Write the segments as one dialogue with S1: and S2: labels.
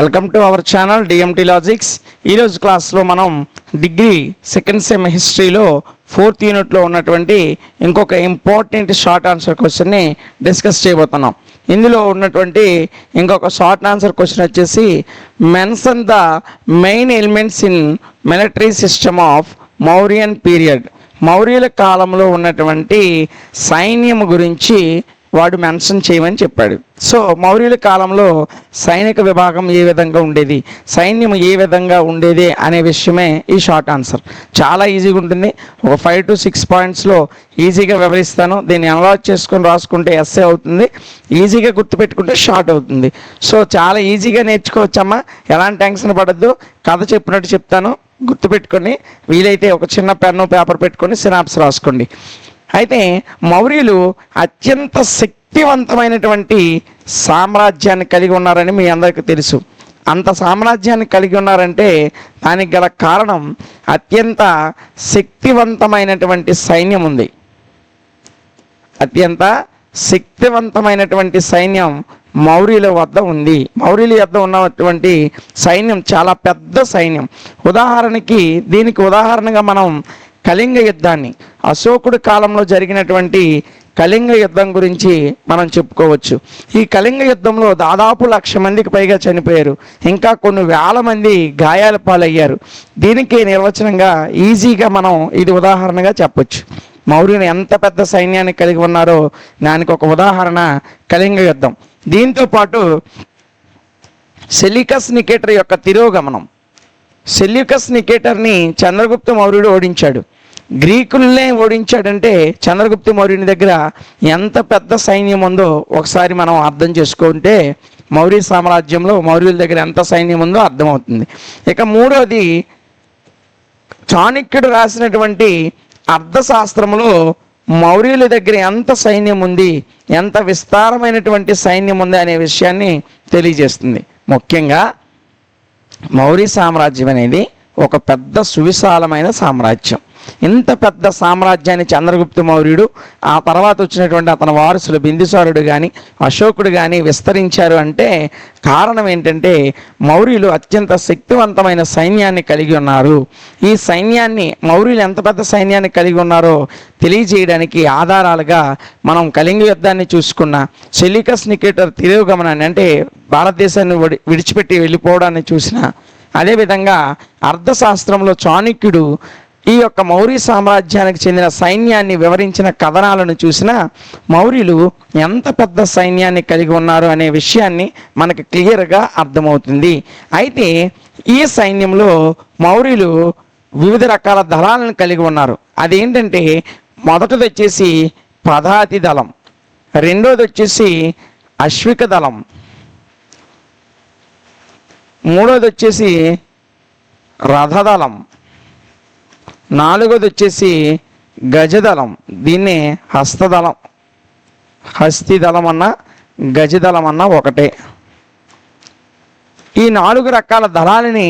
S1: Welcome to our channel DMT logics. ఈరోజు క్లాస్లో మనం డిగ్రీ సెకండ్ సెమ్ హిస్టరీలో 4th యూనిట్లో ఉన్నటువంటి ఇంకొక ఇంపార్టెంట్ షార్ట్ ఆన్సర్ క్వశ్చన్ని డిస్కస్ చేయబోతున్నాం. ఇందులో ఉన్నటువంటి ఇంకొక షార్ట్ ఆన్సర్ క్వశ్చన్ వచ్చేసి mention the main elements in military system of Mauryan period. మౌర్యుల కాలంలో ఉన్నటువంటి సైన్యం గురించి వాడు మెన్షన్ చేయమని చెప్పాడు. సో మౌర్యుల కాలంలో సైనిక విభాగం ఏ విధంగా ఉండేది, సైన్యం ఏ విధంగా ఉండేది అనే విషయమే ఈ షార్ట్ ఆన్సర్. చాలా ఈజీగా ఉంటుంది. ఒక 5 to 6 పాయింట్స్లో ఈజీగా వివరిస్తాను. దీన్ని అనలైజ్ చేసుకొని రాసుకుంటే ఎస్ఏ అవుతుంది, ఈజీగా గుర్తుపెట్టుకుంటే షార్ట్ అవుతుంది. సో చాలా ఈజీగా నేర్చుకోవచ్చమ్మా, ఎలాంటి టెన్షన్ పడద్దు. కథ చెప్పినట్టు చెప్తాను, గుర్తుపెట్టుకొని వీలైతే ఒక చిన్న పెన్ను పేపర్ పెట్టుకొని సినాప్స్ రాసుకోండి. అయితే మౌర్యులు అత్యంత శక్తివంతమైనటువంటి సామ్రాజ్యాన్ని కలిగి ఉన్నారని మీ అందరికీ తెలుసు. అంత సామ్రాజ్యాన్ని కలిగి ఉన్నారంటే దానికి గల కారణం అత్యంత శక్తివంతమైనటువంటి సైన్యం ఉంది. అత్యంత శక్తివంతమైనటువంటి సైన్యం మౌర్యుల వద్ద ఉంది. మౌర్యుల వద్ద ఉన్నటువంటి సైన్యం చాలా పెద్ద సైన్యం. దీనికి ఉదాహరణగా మనం కళింగ యుద్ధాన్ని, అశోకుడి కాలంలో జరిగినటువంటి కళింగ యుద్ధం గురించి మనం చెప్పుకోవచ్చు. ఈ కళింగ యుద్ధంలో దాదాపు 1,00,000 మందికి పైగా చనిపోయారు, ఇంకా కొన్ని వేల మంది గాయాల పాలయ్యారు. దీనికి నిర్వచనంగా ఈజీగా మనం ఇది ఉదాహరణగా చెప్పొచ్చు. మౌర్యులు ఎంత పెద్ద సైన్యాన్ని కలిగి ఉన్నారో దానికి ఒక ఉదాహరణ కళింగ యుద్ధం. దీంతో పాటు సెల్యూకస్ నికేటర్ యొక్క తిరోగమనం. సెల్యూకస్ నికేటర్ని చంద్రగుప్త మౌర్యుడు ఓడించాడు. గ్రీకులనే ఓడించాడంటే చంద్రగుప్త మౌర్యుని దగ్గర ఎంత పెద్ద సైన్యం ఉందో ఒకసారి మనం అర్థం చేసుకుంటే మౌర్య సామ్రాజ్యంలో మౌర్యుల దగ్గర ఎంత సైన్యం ఉందో అర్థమవుతుంది. ఇక మూడోది, చాణక్యుడు రాసినటువంటి అర్థశాస్త్రంలో మౌర్యుల దగ్గర ఎంత సైన్యం ఉంది, ఎంత విస్తారమైనటువంటి సైన్యం ఉంది అనే విషయాన్ని తెలియజేస్తుంది. ముఖ్యంగా మౌర్య సామ్రాజ్యం అనేది ఒక పెద్ద సువిశాలమైన సామ్రాజ్యం. ఇంత పెద్ద సామ్రాజ్యాన్ని చంద్రగుప్త మౌర్యుడు, ఆ తర్వాత వచ్చినటువంటి అతని వారసులు బిందుసారుడు కానీ అశోకుడు కానీ విస్తరించారు అంటే కారణం ఏంటంటే మౌర్యులు అత్యంత శక్తివంతమైన సైన్యాన్ని కలిగి ఉన్నారు. ఈ సైన్యాన్ని, మౌర్యులు ఎంత పెద్ద సైన్యాన్ని కలిగి ఉన్నారో తెలియజేయడానికి ఆధారాలుగా మనం కళింగ యుద్ధాన్ని చూసుకున్న, సెల్యూకస్ నికేటర్ తిరోగమనాన్ని అంటే భారతదేశాన్ని విడిచిపెట్టి వెళ్ళిపోవడాన్ని చూసిన, అదేవిధంగా అర్థశాస్త్రంలో చాణక్యుడు ఈ యొక్క మౌర్య సామ్రాజ్యానికి చెందిన సైన్యాన్ని వివరించిన కథనాలను చూసినా మౌర్యులు ఎంత పెద్ద సైన్యాన్ని కలిగి ఉన్నారు అనే విషయాన్ని మనకు క్లియర్గా అర్థమవుతుంది. అయితే ఈ సైన్యంలో మౌర్యులు వివిధ రకాల దళాలను కలిగి ఉన్నారు. అదేంటంటే మొదటిది వచ్చేసి పదాతి దళం, రెండోది వచ్చేసి అశ్విక దళం, మూడోది వచ్చేసి రథదళం, నాలుగోది వచ్చేసి గజదళం. దీన్ని హస్తిదళం అన్న గజదళం అన్న ఒకటే. ఈ 4 రకాల దళాలని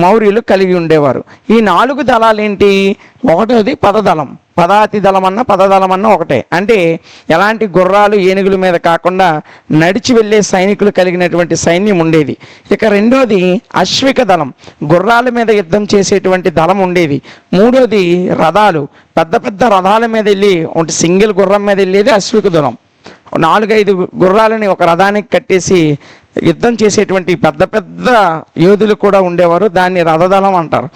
S1: మౌర్యులు కలిగి ఉండేవారు. ఈ 4 దళాలు ఏంటి? ఒకటోది పదదళం, పదాతి దళం అన్న పదదళం అన్న ఒకటే. అంటే ఎలాంటి గుర్రాలు ఏనుగుల మీద కాకుండా నడిచి వెళ్ళే సైనికులు కలిగినటువంటి సైన్యం ఉండేది. ఇక రెండోది అశ్విక దళం, గుర్రాల మీద యుద్ధం చేసేటువంటి దళం ఉండేది. మూడోది రథాలు, పెద్ద పెద్ద రథాల మీద వెళ్ళి ఒకటి సింగిల్ గుర్రం మీద వెళ్ళేది అశ్విక దళం. 4-5 గుర్రాలని ఒక రథానికి కట్టేసి యుద్ధం చేసేటువంటి పెద్ద పెద్ద యోధులు కూడా ఉండేవారు, దాన్ని రథదళం అంటారు.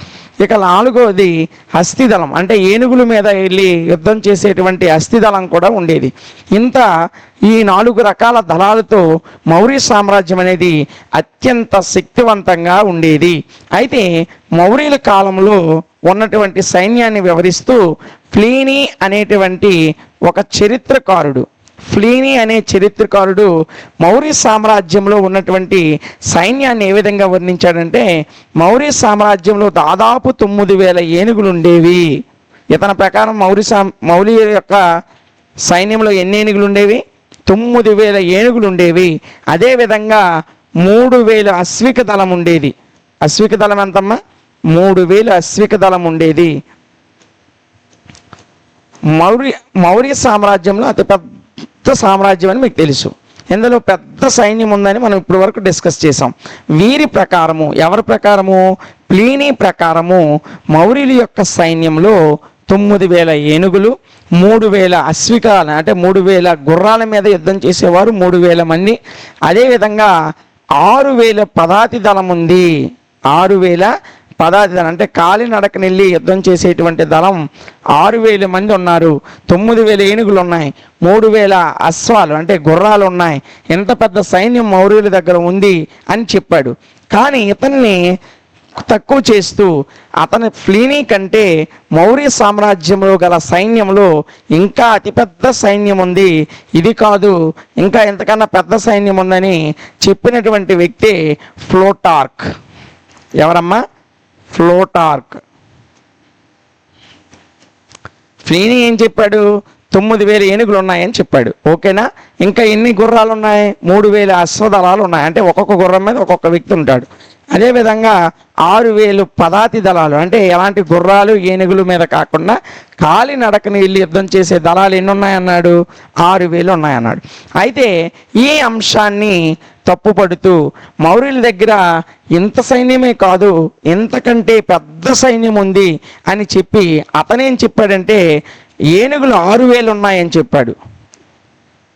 S1: ఇక నాలుగోది హస్తిదళం, అంటే ఏనుగుల మీద వెళ్ళి యుద్ధం చేసేటువంటి హస్తిదళం కూడా ఉండేది. ఈ 4 రకాల దళాలతో మౌర్య సామ్రాజ్యం అనేది అత్యంత శక్తివంతంగా ఉండేది. అయితే మౌర్యుల కాలంలో ఉన్నటువంటి సైన్యాన్ని వివరిస్తూ ప్లీనీ అనేటువంటి ఒక చరిత్రకారుడు, మౌర్య సామ్రాజ్యంలో ఉన్నటువంటి సైన్యాన్ని ఏ విధంగా వర్ణించాడంటే, మౌర్య సామ్రాజ్యంలో దాదాపు 9,000 ఏనుగులు ఉండేవి. ఇతని ప్రకారం మౌర్య యొక్క సైన్యంలో ఎన్ని ఏనుగులు ఉండేవి? 9,000 ఏనుగులు ఉండేవి. అదేవిధంగా 3,000 అశ్విక దళం ఉండేది. అశ్విక దళం ఎంతమ్మా? 3,000 అశ్విక దళం ఉండేది. మౌర్య సామ్రాజ్యంలో అతి పెద్ద సామ్రాజ్యం అని మీకు తెలుసు. ఇందులో పెద్ద సైన్యం ఉందని మనం ఇప్పటి వరకు డిస్కస్ చేసాం. వీరి ప్రకారము, ఎవరి ప్రకారము? ప్లీనీ ప్రకారము మౌర్యుల యొక్క సైన్యంలో 9,000 ఏనుగులు, 3,000 అశ్వికాలు అంటే 3,000 గుర్రాల మీద యుద్ధం చేసేవారు 3,000 మంది. అదేవిధంగా 6,000 పదాతి దళం ఉంది. 6,000 పదాతి దళం అంటే కాలినడకని వెళ్ళి యుద్ధం చేసేటువంటి దళం 6,000 మంది ఉన్నారు. 9,000 ఏనుగులు ఉన్నాయి, 3,000 అశ్వాలు అంటే గుర్రాలు ఉన్నాయి. ఎంత పెద్ద సైన్యం మౌర్యుల దగ్గర ఉంది అని చెప్పాడు. కానీ ఇతన్ని తక్కువ చేస్తూ అతని ప్లీనీ కంటే మౌర్య సామ్రాజ్యంలో గల సైన్యంలో ఇంకా అతిపెద్ద సైన్యం ఉంది, ఇది కాదు ఇంకా ఎంతకన్నా పెద్ద సైన్యం ఉందని చెప్పినటువంటి వ్యక్తి ప్లూటార్క్. ఎవరమ్మా? ప్లూటార్క్. ప్లీనీ ఏం చెప్పాడు? 9,000 ఏనుగులు ఉన్నాయని చెప్పాడు. ఓకేనా? ఇంకా ఎన్ని గుర్రాలు ఉన్నాయి? 3,000 అశ్వదళాలు ఉన్నాయి. అంటే ఒక్కొక్క గుర్రం మీద ఒక్కొక్క వ్యక్తి ఉంటాడు. అదేవిధంగా 6,000 పదాతి దళాలు అంటే ఎలాంటి గుర్రాలు ఏనుగుల మీద కాకుండా కాలినడకని వెళ్ళి యుద్ధం చేసే దళాలు ఎన్ని ఉన్నాయన్నాడు? 6,000 ఉన్నాయన్నాడు. అయితే ఈ అంశాన్ని తప్పుపడుతూ మౌర్యుల దగ్గర ఇంత సైన్యమే కాదు ఇంతకంటే పెద్ద సైన్యం ఉంది అని చెప్పి అతనేం చెప్పాడంటే ఏనుగులు 6,000 ఉన్నాయని చెప్పాడు.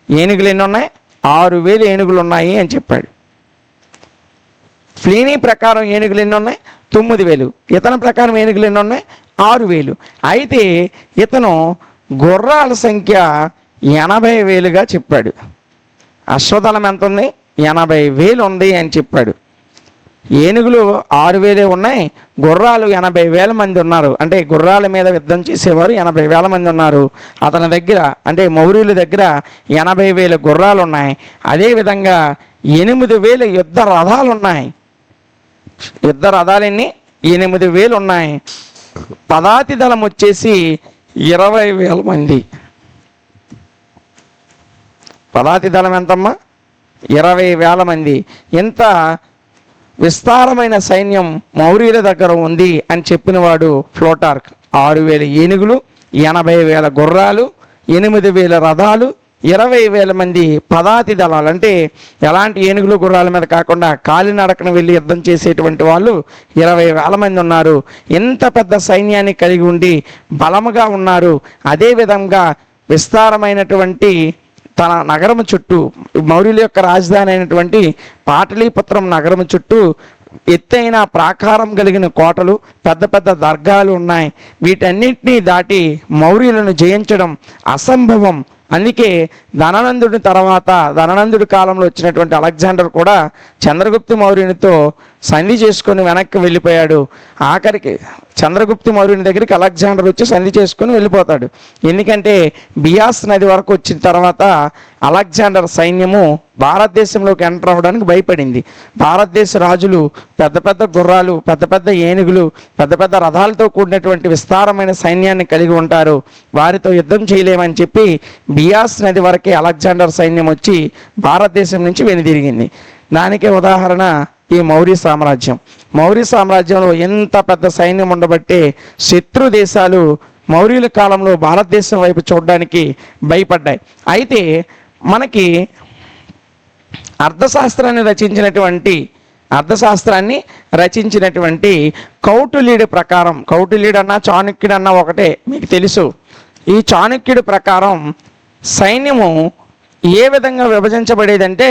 S1: ఏనుగులు ఎన్ని ఉన్నాయి? 6,000 ఏనుగులు ఉన్నాయి అని చెప్పాడు. ప్లీనీ ప్రకారం ఏనుగులు ఎన్ని ఉన్నాయి? 9,000. ఇతని ప్రకారం ఏనుగులు ఎన్ని ఉన్నాయి? 6,000. అయితే ఇతను గుర్రాల సంఖ్య 80,000గా చెప్పాడు. అశ్వదళం ఎంత ఉంది? 80,000 ఉంది అని చెప్పాడు. ఏనుగులు 6,000 ఉన్నాయి, గుర్రాలు 80,000 మంది ఉన్నారు. అంటే గుర్రాల మీద యుద్ధం చేసేవారు 80,000 మంది ఉన్నారు అతని దగ్గర. అంటే మౌర్యుల దగ్గర 80,000 గుర్రాలు ఉన్నాయి. అదేవిధంగా 8,000 యుద్ధ రథాలు ఉన్నాయి. యుద్ధ రథాలన్నీ 8,000 ఉన్నాయి. పదాతి దళం వచ్చేసి 20,000 మంది. పదాతి దళం ఎంతమ్మా? 20,000 మంది. ఇంత విస్తారమైన సైన్యం మౌర్యుల దగ్గర ఉంది అని చెప్పినవాడు ప్లూటార్క్. 6,000 ఏనుగులు, 80,000 గుర్రాలు, 8,000 రథాలు, 20,000 మంది పదాతి దళాలు. అంటే ఎలాంటి ఏనుగులు గుర్రాల మీద కాకుండా కాలినడకన వెళ్ళి యుద్ధం చేసేటువంటి వాళ్ళు 20,000 మంది ఉన్నారు. ఎంత పెద్ద సైన్యాన్ని కలిగి ఉండి బలముగా ఉన్నారు. అదేవిధంగా విస్తారమైనటువంటి తన నగరము చుట్టూ మౌర్యుల యొక్క రాజధాని అయినటువంటి పాటలీపుత్రం నగరము చుట్టూ ఎత్తైన ప్రాకారం కలిగిన కోటలు, పెద్ద పెద్ద దర్గాలు ఉన్నాయి. వీటన్నిటినీ దాటి మౌర్యులను జయించడం అసంభవం. అందుకే ధననందుడి తర్వాత ధననందుడి కాలంలో వచ్చినటువంటి అలెగ్జాండర్ కూడా చంద్రగుప్త మౌర్యునితో సంధి చేసుకొని వెనక్కి వెళ్ళిపోయాడు. ఆఖరికి చంద్రగుప్త మౌర్యుని దగ్గరికి అలెగ్జాండర్ వచ్చి సంధి చేసుకొని వెళ్ళిపోతాడు. ఎందుకంటే బియాస్ నది వరకు వచ్చిన తర్వాత అలెగ్జాండర్ సైన్యము భారతదేశంలోకి ఎంటర్ అవ్వడానికి భయపడింది. భారతదేశ రాజులు పెద్ద పెద్ద గుర్రాలు, పెద్ద పెద్ద ఏనుగులు, పెద్ద పెద్ద రథాలతో కూడినటువంటి విస్తారమైన సైన్యాన్ని కలిగి ఉంటారు, వారితో యుద్ధం చేయలేమని చెప్పి బియాస్ నది వరకే అలెగ్జాండర్ సైన్యం వచ్చి భారతదేశం నుంచి వెనుదిరిగింది. దానికే ఉదాహరణ ఈ మౌర్య సామ్రాజ్యం. మౌర్య సామ్రాజ్యంలో ఎంత పెద్ద సైన్యం ఉండబట్టే శత్రు దేశాలు మౌర్యుల కాలంలో భారతదేశం వైపు చూడడానికి భయపడ్డాయి. అయితే మనకి అర్థశాస్త్రాన్ని రచించినటువంటి కౌటిల్యుడి ప్రకారం, కౌటిల్యుడన్నా చాణక్యుడన్నా ఒకటే మీకు తెలుసు. ఈ చాణక్యుడి ప్రకారం సైన్యము ఏ విధంగా విభజించబడేదంటే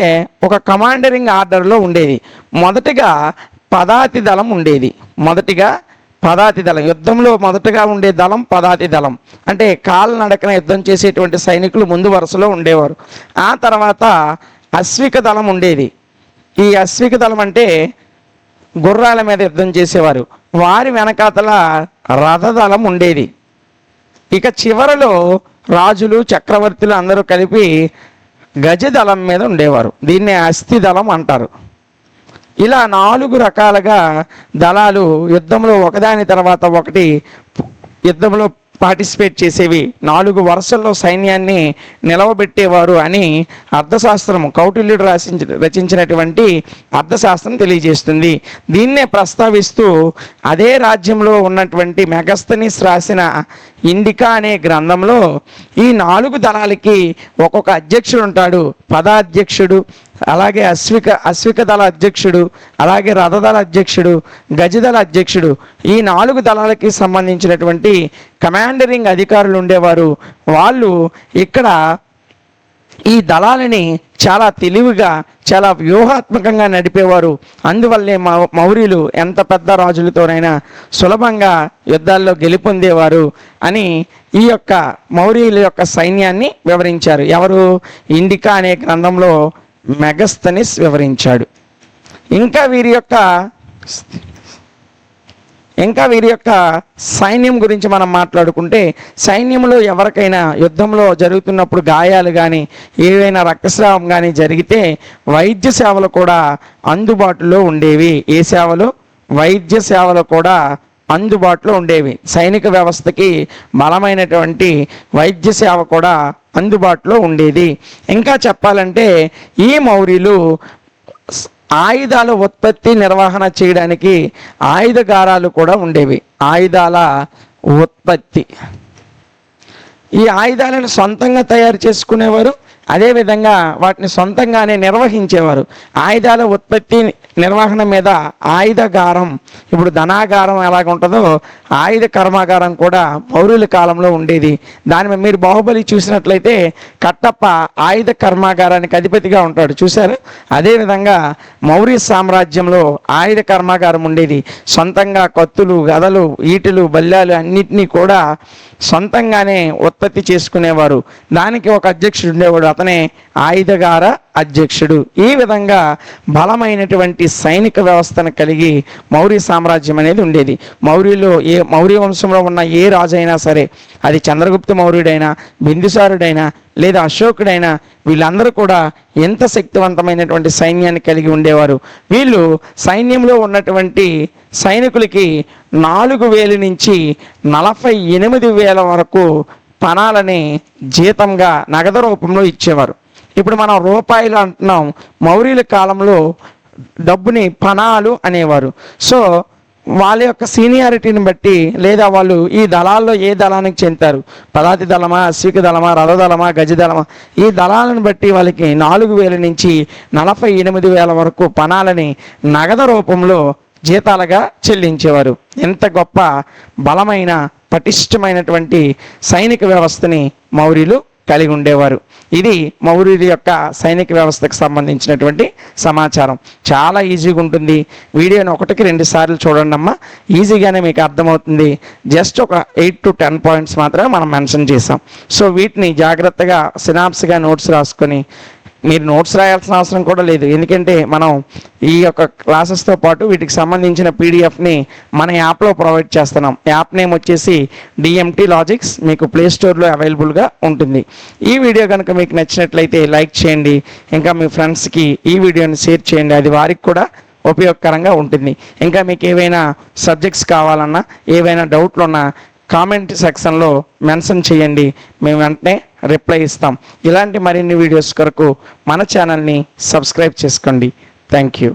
S1: ఒక కమాండరింగ్ ఆర్డర్లో ఉండేది. మొదటిగా పదాతి దళం ఉండేది. పదాతి దళం యుద్ధంలో మొదటగా ఉండే దళం పదాతి దళం. అంటే కాలినడకన యుద్ధం చేసేటువంటి సైనికులు ముందు వరుసలో ఉండేవారు. ఆ తర్వాత అశ్విక దళం ఉండేది. ఈ అశ్విక దళం అంటే గుర్రాల మీద యుద్ధం చేసేవారు. వారి వెనకాతల రథదళం ఉండేది. ఇక చివరలో రాజులు, చక్రవర్తులు అందరూ కలిపి గజదళం మీద ఉండేవారు. దీన్నే అస్థి దళం అంటారు. ఇలా 4 రకాలుగా దళాలు యుద్ధంలో ఒకదాని తర్వాత ఒకటి యుద్ధంలో పార్టిసిపేట్ చేసేవి, 4 వరుసల్లో సైన్యాన్ని నిలవబెట్టేవారు అని అర్థశాస్త్రం కౌటిల్యుడు రచించినటువంటి అర్థశాస్త్రం తెలియజేస్తుంది. దీన్నే ప్రస్తావిస్తూ అదే రాజ్యంలో ఉన్నటువంటి మెగస్తనీస్ రాసిన ఇండికా అనే గ్రంథంలో ఈ 4 దళాలకి ఒక్కొక్క అధ్యక్షుడు ఉంటాడు. పదాధ్యక్షుడు, అలాగే అశ్విక దళ అధ్యక్షుడు, అలాగే రథదళ అధ్యక్షుడు, గజదళ అధ్యక్షుడు, ఈ 4 దళాలకి సంబంధించినటువంటి కమాండరింగ్ అధికారులు ఉండేవారు. వాళ్ళు ఇక్కడ ఈ దళాలని చాలా తెలివిగా, చాలా వ్యూహాత్మకంగా నడిపేవారు. అందువల్లే మౌర్యులు ఎంత పెద్ద రాజులతోనైనా సులభంగా యుద్ధాల్లో గెలుపొందేవారు అని ఈ యొక్క మౌర్యుల యొక్క సైన్యాన్ని వివరించారు. ఎవరు? ఇండికా అనే గ్రంథంలో మెగస్తనిస్ వివరించాడు. ఇంకా వీరి యొక్క సైన్యం గురించి మనం మాట్లాడుకుంటే, సైన్యంలో ఎవరికైనా యుద్ధంలో జరుగుతున్నప్పుడు గాయాలు కానీ ఏవైనా రక్తస్రావం కానీ జరిగితే వైద్య సేవలు కూడా అందుబాటులో ఉండేవి. ఏ సేవలు? వైద్య సేవలు కూడా అందుబాటులో ఉండేవి. సైనిక వ్యవస్థకి బలమైనటువంటి వైద్య సేవ కూడా అందుబాటులో ఉండేది. ఇంకా చెప్పాలంటే ఈ మౌర్యులు ఆయుధాల ఉత్పత్తి నిర్వహణ చేయడానికి ఆయుధగారాలు కూడా ఉండేవి. ఆయుధాల ఉత్పత్తి, ఈ ఆయుధాలను సొంతంగా తయారు చేసుకునేవారు, అదేవిధంగా వాటిని సొంతంగానే నిర్వహించేవారు. ఆయుధాల ఉత్పత్తి నిర్వహణ మీద ఆయుధగారం, ఇప్పుడు ధనాగారం ఎలాగ ఉంటుందో ఆయుధ కర్మాగారం కూడా మౌర్యుల కాలంలో ఉండేది. దాని మీరు బాహుబలి చూసినట్లయితే కట్టప్ప ఆయుధ కర్మాగారానికి అధిపతిగా ఉంటాడు, చూశారు? అదేవిధంగా మౌర్య సామ్రాజ్యంలో ఆయుధ కర్మాగారం ఉండేది. సొంతంగా కత్తులు, గదలు, ఈటెలు, బల్యాలు అన్నిటినీ కూడా సొంతంగానే ఉత్పత్తి చేసుకునేవారు. దానికి ఒక అధ్యక్షుడు ఉండేవాడు, అతనే ఆయుధగార అధ్యక్షుడు. ఈ విధంగా బలమైనటువంటి సైనిక వ్యవస్థను కలిగి మౌర్య సామ్రాజ్యం అనేది ఉండేది. మౌర్య వంశంలో ఉన్న ఏ రాజు అయినా సరే, అది చంద్రగుప్త మౌర్యుడైనా, బిందుసారుడైనా, లేదా అశోకుడైనా, వీళ్ళందరూ కూడా ఎంత శక్తివంతమైనటువంటి సైన్యాన్ని కలిగి ఉండేవారు. వీళ్ళు సైన్యంలో ఉన్నటువంటి సైనికులకి 4,000 నుంచి 48,000 వరకు పణాలని జీతంగా నగదు రూపంలో ఇచ్చేవారు. ఇప్పుడు మనం రూపాయలు అంటున్నాం, మౌర్యుల కాలంలో డబ్బుని పణాలు అనేవారు. సో వాళ్ళ యొక్క సీనియారిటీని బట్టి, లేదా వాళ్ళు ఈ దళాల్లో ఏ దళానికి చెందుతారు, పదాతి దళమా, అశ్విక దళమా, రథదళమా, గజదళమా, ఈ దళాలను బట్టి వాళ్ళకి 4,000 నుంచి 48,000 వరకు పణాలని నగదు రూపంలో జీతాలుగా చెల్లించేవారు. ఎంత గొప్ప బలమైన పటిష్టమైనటువంటి సైనిక వ్యవస్థని మౌర్యులు కలిగి ఉండేవారు. ఇది మౌర్యుల యొక్క సైనిక వ్యవస్థకు సంబంధించినటువంటి సమాచారం. చాలా ఈజీగా ఉంటుంది. వీడియోని 1-2 సార్లు చూడండి అమ్మా, ఈజీగానే మీకు అర్థమవుతుంది. జస్ట్ ఒక 8 to 10 పాయింట్స్ మాత్రమే మనం మెన్షన్ చేసాం. సో వీటిని జాగ్రత్తగా సినాప్స్గా నోట్స్ రాసుకొని, మీరు నోట్స్ రాయాల్సిన అవసరం కూడా లేదు, ఎందుకంటే మనం ఈ యొక్క క్లాసెస్తో పాటు వీటికి సంబంధించిన పీడిఎఫ్ని మన యాప్లో ప్రొవైడ్ చేస్తున్నాం. యాప్ నేమ్ వచ్చేసి డిఎంటీ లాజిక్స్, మీకు ప్లే స్టోర్లో అవైలబుల్గా ఉంటుంది. ఈ వీడియో కనుక మీకు నచ్చినట్లయితే లైక్ చేయండి, ఇంకా మీ ఫ్రెండ్స్కి ఈ వీడియోని షేర్ చేయండి, అది వారికి కూడా ఉపయోగకరంగా ఉంటుంది. ఇంకా మీకు ఏవైనా సబ్జెక్ట్స్ కావాలన్నా, ఏవైనా డౌట్లు ఉన్నా కామెంట్ సెక్షన్లో మెన్షన్ చేయండి, మేము వెంటనే రిప్లై ఇస్తాం. ఇలాంటి మరిన్ని వీడియోస్ కొరకు మన ఛానల్ని సబ్స్క్రైబ్ చేసుకోండి. Thank you.